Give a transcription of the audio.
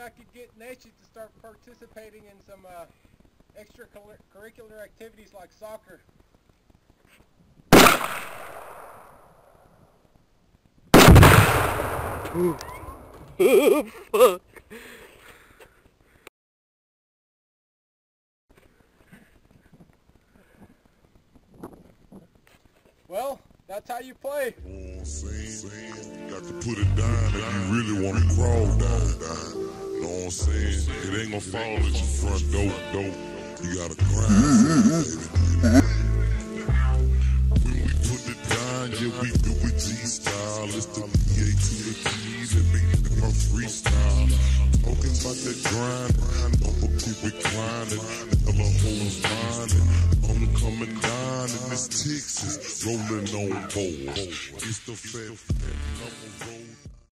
I could get Neshy to start participating in some extracurricular activities like soccer. Oh, fuck. Well, that's how you play. You know what I'm saying? Got to put it down if you really want to crawl down. You know what I'm saying? It ain't gonna fall at your front door. You gotta grind, baby. When we put it down, yeah, we do it G-style. It's the PA to the keys and make my freestyle. Talking about that grind, I'ma keep it grinding. Never hold minding. I'm coming down in this Texas, rolling on board. It's the fat, road.